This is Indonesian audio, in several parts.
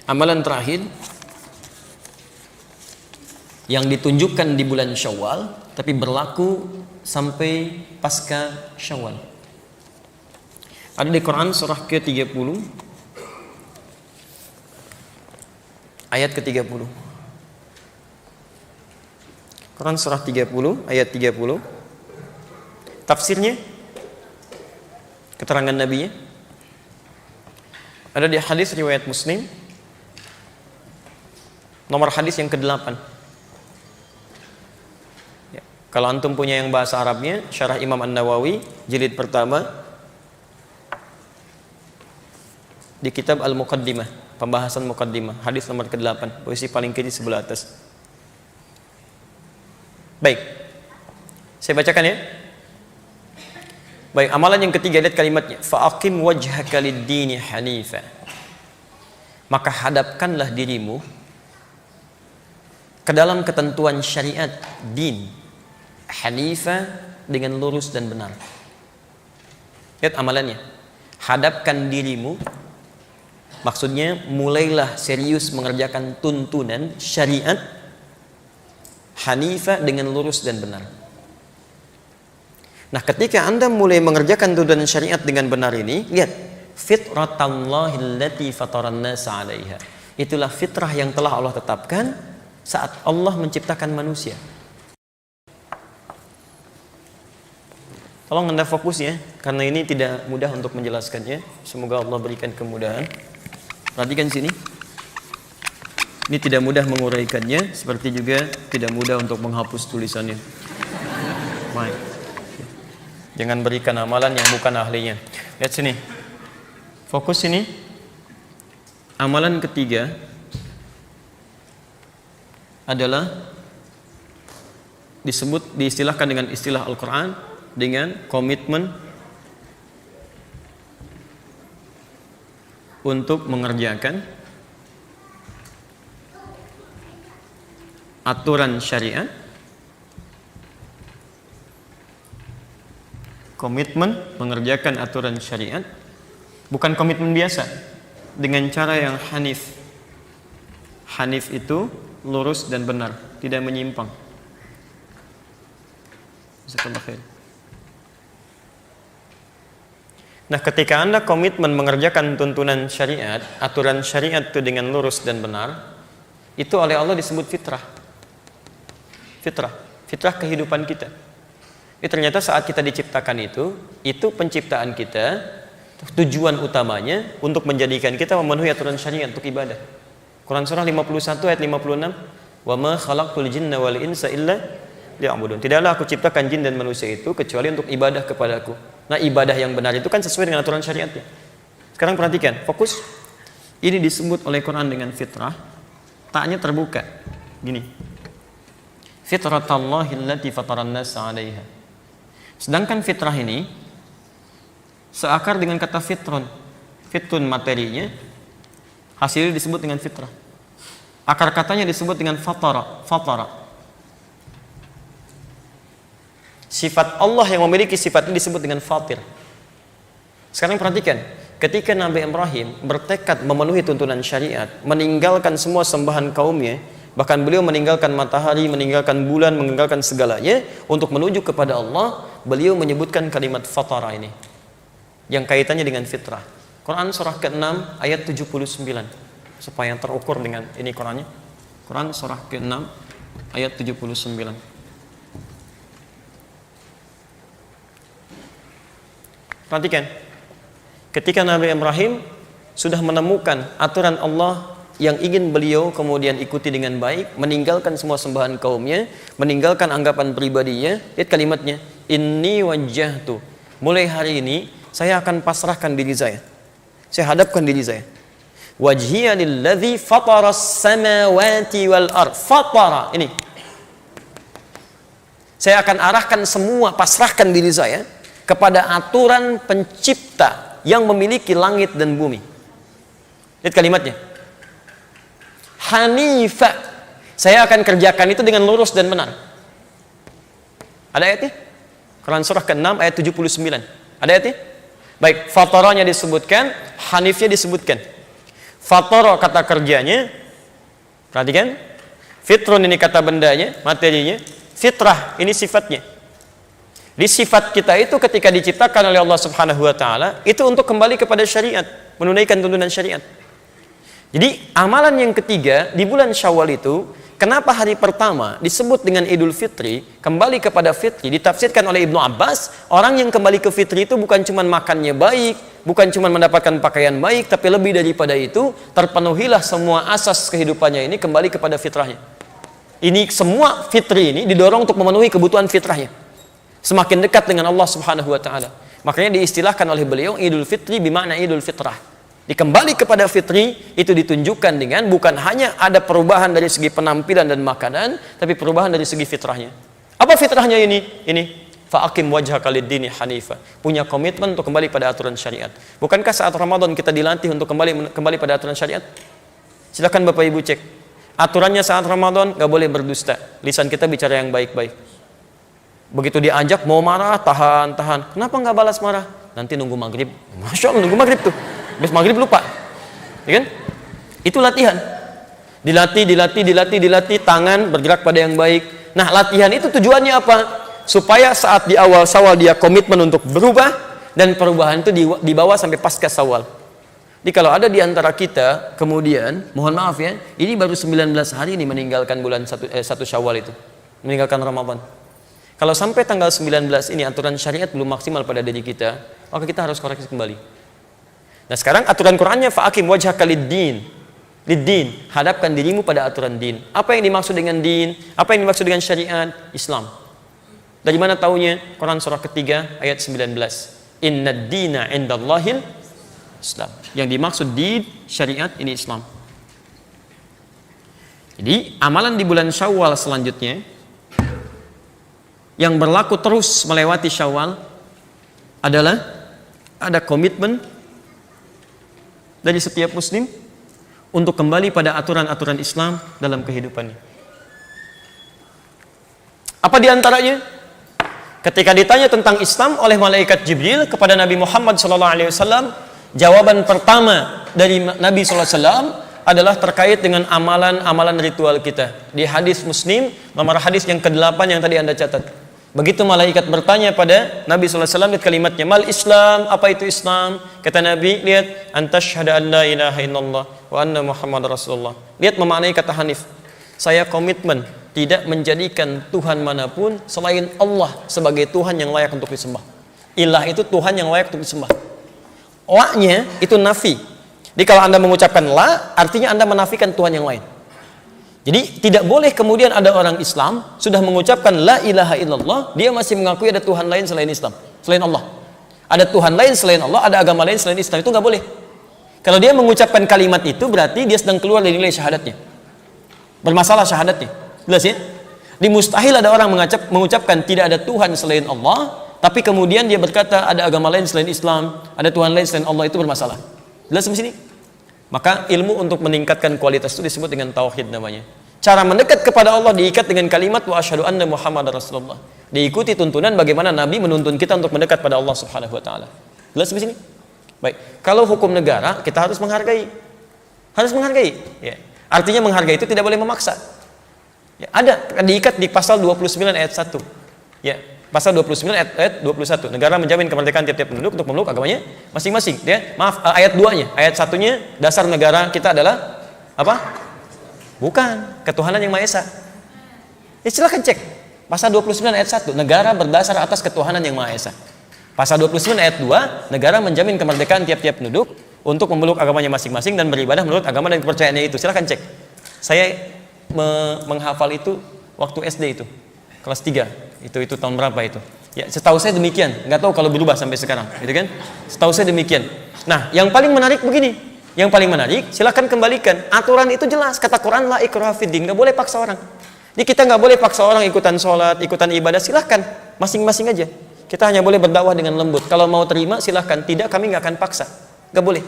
Amalan terakhir yang ditunjukkan di bulan Syawal tapi berlaku sampai pasca Syawal. Ada di Quran surah ke-30 ayat ke-30. Quran surah 30 ayat 30. Tafsirnya, keterangan Nabi-nya ada di hadis riwayat Muslim, nomor hadis yang ke-8. Ya, kalau antum punya yang bahasa Arabnya, Syarah Imam An-Nawawi jilid pertama di kitab Al-Muqaddimah, pembahasan Muqaddimah, hadis nomor ke-8, posisi paling kiri sebelah atas. Baik, saya bacakan ya. Baik, amalan yang ketiga, lihat kalimatnya, fa'aqim wajhaka lid-dini hanifa. Maka hadapkanlah dirimu ke dalam ketentuan syariat din hanifa, dengan lurus dan benar. Lihat amalannya, hadapkan dirimu, maksudnya mulailah serius mengerjakan tuntunan syariat hanifa, dengan lurus dan benar. Nah, ketika Anda mulai mengerjakan tuntunan syariat dengan benar ini, lihat, fitratallahi allati fataran nasa 'alaiha. Itulah fitrah yang telah Allah tetapkan saat Allah menciptakan manusia. Tolong Anda fokus ya, karena ini tidak mudah untuk menjelaskannya. Semoga Allah berikan kemudahan. Perhatikan sini. Ini tidak mudah menguraikannya, seperti juga tidak mudah untuk menghapus tulisannya. Baik. Jangan berikan amalan yang bukan ahlinya. Lihat sini. Fokus sini. Amalan ketiga adalah diistilahkan dengan istilah Al-Quran dengan komitmen untuk mengerjakan aturan syariat, komitmen mengerjakan aturan syariat, bukan komitmen biasa, dengan cara yang hanif. Hanif itu lurus dan benar, tidak menyimpang. Jazakallahu khair. Nah, ketika Anda komitmen mengerjakan tuntunan syariat, aturan syariat itu dengan lurus dan benar, itu oleh Allah disebut fitrah. Fitrah kehidupan kita. Ternyata saat kita diciptakan itu penciptaan kita, tujuan utamanya untuk menjadikan kita memenuhi aturan syariat untuk ibadah. Quran surah 51 ayat 56, "Wa ma khalaqtul jinna wal insa illa liya'budun." Tidaklah aku ciptakan jin dan manusia itu kecuali untuk ibadah kepadaku. Nah, ibadah yang benar itu kan sesuai dengan aturan syariatnya. Sekarang perhatikan, fokus. Ini disebut oleh Quran dengan fitrah. Taknya terbuka. Gini. Fitratallahi allati fataran nasa 'alaiha. Sedangkan fitrah ini seakar dengan kata fitrun. Fitrun materinya, hasilnya disebut dengan fitrah. Akar katanya disebut dengan fatara. Sifat Allah yang memiliki sifat ini disebut dengan fatir. Sekarang perhatikan, ketika Nabi Ibrahim bertekad memenuhi tuntunan syariat, meninggalkan semua sembahan kaumnya, bahkan beliau meninggalkan matahari, meninggalkan bulan, meninggalkan segalanya untuk menuju kepada Allah, beliau menyebutkan kalimat fatara ini yang kaitannya dengan fitrah. Quran surah ke-6 ayat 79, supaya terukur dengan ini Qurannya. Quran surah ke-6 ayat 79. Perhatikan, ketika Nabi Ibrahim sudah menemukan aturan Allah yang ingin beliau kemudian ikuti dengan baik, meninggalkan semua sembahan kaumnya, meninggalkan anggapan pribadinya, lihat kalimatnya, inni wajjahtu, mulai hari ini saya akan pasrahkan diri saya hadapkan diri saya, wajhiya lilladzi fataras samawati wal ard. Fatara ini, saya akan arahkan semua, pasrahkan diri saya kepada aturan pencipta yang memiliki langit dan bumi. Lihat kalimatnya, hanifa, saya akan kerjakan itu dengan lurus dan benar. Ada ayatnya? Quran surah ke-6 ayat 79. Ada ayatnya? Baik, fataranya disebutkan, hanifnya disebutkan. Fatara kata kerjanya, perhatikan. Fitrun ini kata bendanya, materinya. Fitrah ini sifatnya. Di sifat kita itu ketika diciptakan oleh Allah Subhanahu wa taala itu untuk kembali kepada syariat, menunaikan tuntunan syariat. Jadi amalan yang ketiga di bulan Syawal itu, kenapa hari pertama disebut dengan Idul Fitri, kembali kepada fitri, ditafsirkan oleh Ibnu Abbas, orang yang kembali ke fitri itu bukan cuma makannya baik, bukan cuma mendapatkan pakaian baik, tapi lebih daripada itu, terpenuhilah semua asas kehidupannya ini kembali kepada fitrahnya. Ini semua fitri ini didorong untuk memenuhi kebutuhan fitrahnya. Semakin dekat dengan Allah Subhanahu wa taala. Makanya diistilahkan oleh beliau Idul Fitri bermakna Idul Fitrah. Dikembali kepada fitri itu ditunjukkan dengan bukan hanya ada perubahan dari segi penampilan dan makanan, tapi perubahan dari segi fitrahnya. Apa fitrahnya ini? Ini fa'aqim wajhaka lid-dini hanifa. Punya komitmen untuk kembali pada aturan syariat. Bukankah saat Ramadan kita dilatih untuk kembali pada aturan syariat? Silakan Bapak Ibu cek. Aturannya saat Ramadan nggak boleh berdusta. Lisan kita bicara yang baik-baik. Begitu diajak mau marah, tahan. Kenapa nggak balas marah? Nanti nunggu maghrib. Masya Allah, nunggu maghrib tuh. Habis maghrib lupa, ya kan? Itu latihan. Dilatih, tangan bergerak pada yang baik. Nah, latihan itu tujuannya apa? Supaya saat di awal Syawal dia komitmen untuk berubah, dan perubahan itu dibawa sampai pasca Syawal. Jadi kalau ada di antara kita, kemudian, mohon maaf ya, ini baru 19 hari ini meninggalkan bulan 1 Syawal itu, meninggalkan Ramadan. Kalau sampai tanggal 19 ini aturan syariat belum maksimal pada diri kita, maka kita harus koreksi kembali. Nah sekarang aturan Qur'annya fa'akim wajhaka lid-din. Lid-din, hadapkan dirimu pada aturan din. Apa yang dimaksud dengan din? Apa yang dimaksud dengan syariat? Islam. Dari mana taunya? Quran surah ketiga ayat 19. Innad dina indallahil Islam. Yang dimaksud din, syariat ini Islam. Jadi amalan di bulan Syawal selanjutnya yang berlaku terus melewati Syawal adalah ada komitmen dari setiap muslim untuk kembali pada aturan-aturan Islam dalam kehidupannya. Apa diantaranya? Ketika ditanya tentang Islam oleh malaikat Jibril kepada Nabi Muhammad SAW, jawaban pertama dari Nabi SAW adalah terkait dengan amalan-amalan ritual kita. Di hadis Muslim, nomor hadis yang ke-8 yang tadi Anda catat. Begitu malaikat bertanya pada Nabi SAW, lihat kalimatnya, mal Islam, apa itu Islam? Kata Nabi, lihat, antasyhada an la ilaha illallah wa anna Muhammad Rasulullah. Lihat memaknai kata Hanif, saya komitmen tidak menjadikan Tuhan manapun selain Allah sebagai Tuhan yang layak untuk disembah. Ilah itu Tuhan yang layak untuk disembah. La-nya itu nafi. Jadi kalau Anda mengucapkan la, artinya Anda menafikan Tuhan yang lain. Jadi tidak boleh kemudian ada orang Islam sudah mengucapkan la ilaha illallah, dia masih mengakui ada Tuhan lain selain Islam, selain Allah. Ada Tuhan lain selain Allah, ada agama lain selain Islam, itu nggak boleh. Kalau dia mengucapkan kalimat itu berarti dia sedang keluar dari nilai syahadatnya. Bermasalah syahadatnya. Jelas ya? Di mustahil ada orang mengucapkan tidak ada Tuhan selain Allah, tapi kemudian dia berkata ada agama lain selain Islam, ada Tuhan lain selain Allah, itu bermasalah. Jelas di sini? Maka ilmu untuk meningkatkan kualitas itu disebut dengan tauhid namanya. Cara mendekat kepada Allah diikat dengan kalimat wa asyhadu anna Muhammadar Rasulullah. Diikuti tuntunan bagaimana Nabi menuntun kita untuk mendekat pada Allah Subhanahu wa taala. Jelas di sini? Baik. Kalau hukum negara kita harus menghargai. Harus menghargai, ya. Artinya menghargai itu tidak boleh memaksa. Ya, ada diikat di pasal 29 ayat 1. Ya. Pasal 29 ayat 21. Negara menjamin kemerdekaan tiap-tiap penduduk untuk memeluk agamanya masing-masing. Ya, maaf, ayat 2-nya. Ayat 1-nya dasar negara kita adalah apa? Bukan ketuhanan yang Maha Esa. Ya, silakan cek. Pasal 29 ayat 1, negara berdasar atas ketuhanan yang Maha Esa. Pasal 29 ayat 2, negara menjamin kemerdekaan tiap-tiap penduduk untuk memeluk agamanya masing-masing dan beribadah menurut agama dan kepercayaannya itu. Silakan cek. Saya menghafal itu waktu SD itu. Kelas 3. Itu tahun berapa itu? Ya, setahu saya demikian. Nggak tahu kalau berubah sampai sekarang, gitu kan? Setahu saya demikian. Nah, yang paling menarik begini. Yang paling menarik, silakan kembalikan. Aturan itu jelas. Kata Quran, la ikraha fiddin. Nggak boleh paksa orang. Jadi kita nggak boleh paksa orang ikutan sholat, ikutan ibadah. Silahkan, masing-masing aja. Kita hanya boleh berdakwah dengan lembut. Kalau mau terima, silahkan. Tidak, kami nggak akan paksa. Nggak boleh.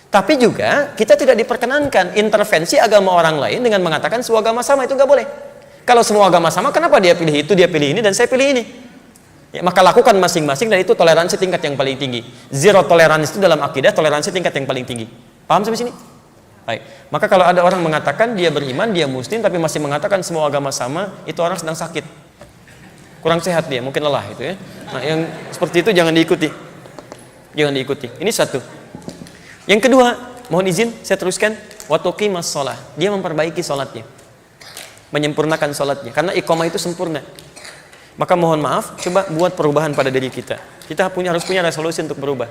Tapi juga kita tidak diperkenankan intervensi agama orang lain dengan mengatakan semua agama sama. Itu nggak boleh. Kalau semua agama sama, kenapa dia pilih itu, dia pilih ini, dan saya pilih ini? Ya, maka lakukan masing-masing, dan itu toleransi tingkat yang paling tinggi. Zero toleransi itu dalam akidah, toleransi tingkat yang paling tinggi. Paham sampai sini? Baik. Maka kalau ada orang mengatakan dia beriman, dia muslim, tapi masih mengatakan semua agama sama, itu orang sedang sakit. Kurang sehat dia, mungkin lelah itu ya. Nah, yang seperti itu jangan diikuti. Jangan diikuti. Ini satu. Yang kedua, mohon izin saya teruskan, wa tuqimas shalah. Dia memperbaiki salatnya. Menyempurnakan salatnya karena iqamah itu sempurna. Maka mohon maaf, coba buat perubahan pada diri kita. Kita harus punya resolusi untuk berubah.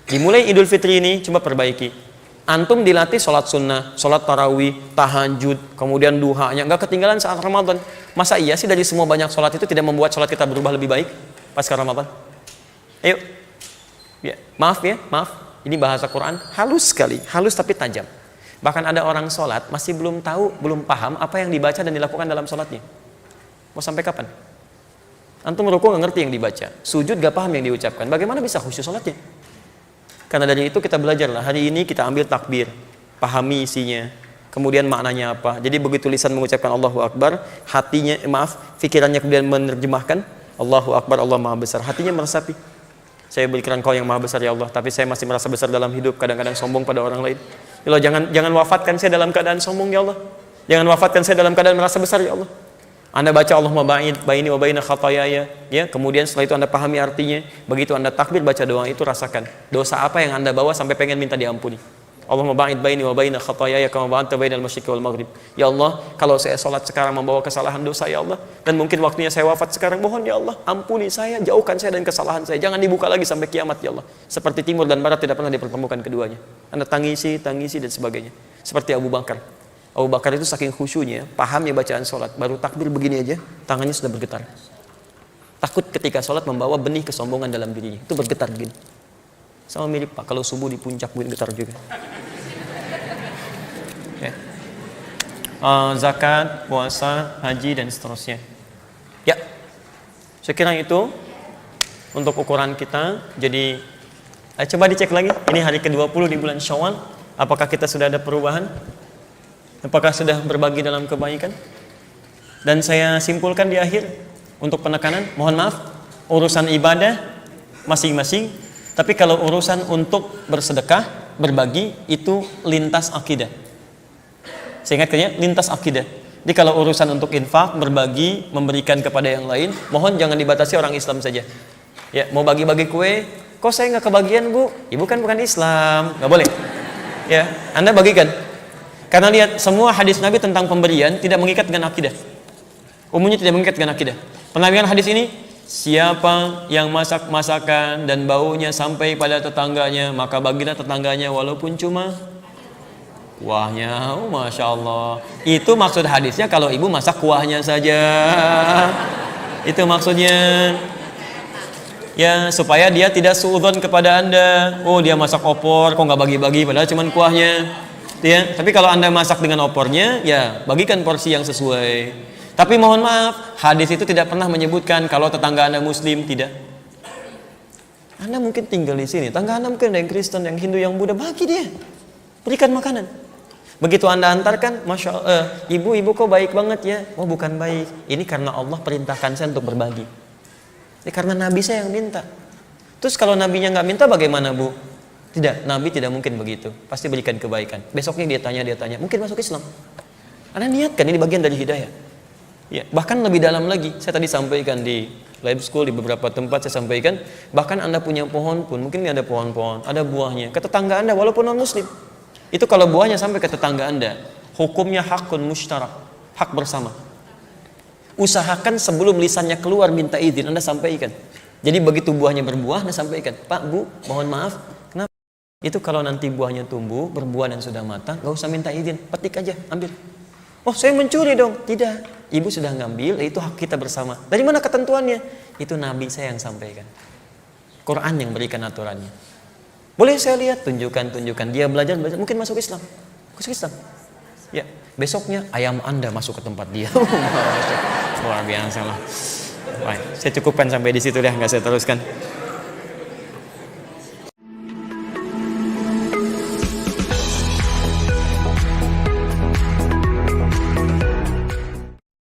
Dimulai Idul Fitri ini coba perbaiki. Antum dilatih sholat sunnah, sholat tarawih, tahajud, kemudian duhanya, nggak ketinggalan saat Ramadan. Masa iya sih dari semua banyak sholat itu tidak membuat sholat kita berubah lebih baik pasca Ramadan? Ayo, ya, maaf. Ini bahasa Quran halus sekali, halus tapi tajam. Bahkan ada orang sholat masih belum tahu, belum paham apa yang dibaca dan dilakukan dalam sholatnya. Mau sampai kapan? Antum rukuk nggak ngerti yang dibaca, sujud nggak paham yang diucapkan. Bagaimana bisa khusyuk sholatnya? Karena dari itu kita belajarlah. Hari ini kita ambil takbir, pahami isinya, kemudian maknanya apa. Jadi begitu lisan mengucapkan Allahu Akbar, pikirannya kemudian menerjemahkan Allahu Akbar, Allah Maha Besar. Hatinya meresapi, saya berikan Engkau yang Maha Besar ya Allah, tapi saya masih merasa besar dalam hidup, kadang-kadang sombong pada orang lain. Ya Allah, jangan wafatkan saya dalam keadaan sombong ya Allah. Jangan wafatkan saya dalam keadaan merasa besar ya Allah. Anda baca Allahumma ba'id baini wa baina khataayaya, ya, kemudian setelah itu Anda pahami artinya, begitu Anda takbir baca doa itu rasakan dosa apa yang Anda bawa sampai pengen minta diampuni. Allahumma ba'id baini wa baina khataayaya kama ba'adta bainal masyriqi wal maghrib. Ya Allah, kalau saya salat sekarang membawa kesalahan dosa ya Allah, dan mungkin waktunya saya wafat sekarang, mohon ya Allah, ampuni saya, jauhkan saya dari kesalahan saya, jangan dibuka lagi sampai kiamat ya Allah. Seperti timur dan barat tidak pernah dipertemukan keduanya. Anda tangisi dan sebagainya. Seperti Abu Bakar. Abu Bakar itu saking khusyunya, pahamnya bacaan sholat, baru takbir begini aja, tangannya sudah bergetar. Takut ketika sholat membawa benih kesombongan dalam dirinya, itu bergetar begini. Sama mirip Pak, kalau subuh di puncak begini getar juga. Okay. Zakat, puasa, haji, dan seterusnya. Ya, saya kira itu untuk ukuran kita. Jadi, coba dicek lagi, ini hari ke-20 di bulan Syawal, apakah kita sudah ada perubahan? Apakah sudah berbagi dalam kebaikan? Dan saya simpulkan di akhir untuk penekanan, mohon maaf, urusan ibadah masing-masing, tapi kalau urusan untuk bersedekah, berbagi, itu lintas akidah. Saya ingatkan ya, lintas akidah. Jadi kalau urusan untuk infak, berbagi, memberikan kepada yang lain, mohon jangan dibatasi orang Islam saja. Ya, mau bagi-bagi kue, kok saya nggak kebagian Bu? Ibu kan bukan Islam, nggak boleh. Ya, Anda bagikan. Karena lihat, semua hadis Nabi tentang pemberian tidak mengikat dengan akidah. Umumnya tidak mengikat dengan akidah. Pernah dengar hadis ini? Siapa yang masak masakan dan baunya sampai pada tetangganya, maka bagilah tetangganya walaupun cuma kuahnya. Oh, Masya Allah. Itu maksud hadisnya kalau ibu masak kuahnya saja. Itu maksudnya. Ya, supaya dia tidak suudzon kepada Anda. Oh, dia masak opor, kok nggak bagi-bagi padahal cuma kuahnya. Ya, tapi kalau Anda masak dengan opornya, ya bagikan porsi yang sesuai. Tapi mohon maaf, hadis itu tidak pernah menyebutkan kalau tetangga Anda Muslim, tidak. Anda mungkin tinggal di sini, tetangga Anda mungkin ada yang Kristen, yang Hindu, yang Buddha, bagi dia, berikan makanan. Begitu Anda antarkan, Masya Allah, ibu kok baik banget ya. Oh, bukan baik, ini karena Allah perintahkan saya untuk berbagi. Ini karena Nabi saya yang minta. Terus kalau Nabinya nggak minta bagaimana Bu? Tidak, Nabi tidak mungkin begitu. Pasti berikan kebaikan. Besoknya dia tanya, mungkin masuk Islam. Anda niatkan, ini bagian dari hidayah. Ya, bahkan lebih dalam lagi, saya tadi sampaikan di live school, di beberapa tempat saya sampaikan, bahkan Anda punya pohon pun, mungkin ada pohon-pohon, ada buahnya, ke tetangga Anda walaupun non-muslim. Itu kalau buahnya sampai ke tetangga Anda, hukumnya hakun musytarak, hak bersama. Usahakan sebelum lisannya keluar minta izin, Anda sampaikan. Jadi begitu buahnya berbuah, Anda sampaikan, Pak, Bu, mohon maaf, kenapa? Itu kalau nanti buahnya tumbuh, berbuah dan sudah matang, gak usah minta izin, petik aja, ambil. Oh, saya mencuri dong. Tidak, ibu sudah ngambil, itu hak kita bersama. Dari mana ketentuannya? Itu Nabi saya yang sampaikan. Quran yang berikan aturannya. Boleh saya lihat, tunjukkan. Dia belajar, mungkin masuk Islam. Ya, besoknya ayam Anda masuk ke tempat dia. Luar biasa lah. Baik, saya cukupkan sampai di situ deh, nggak saya teruskan.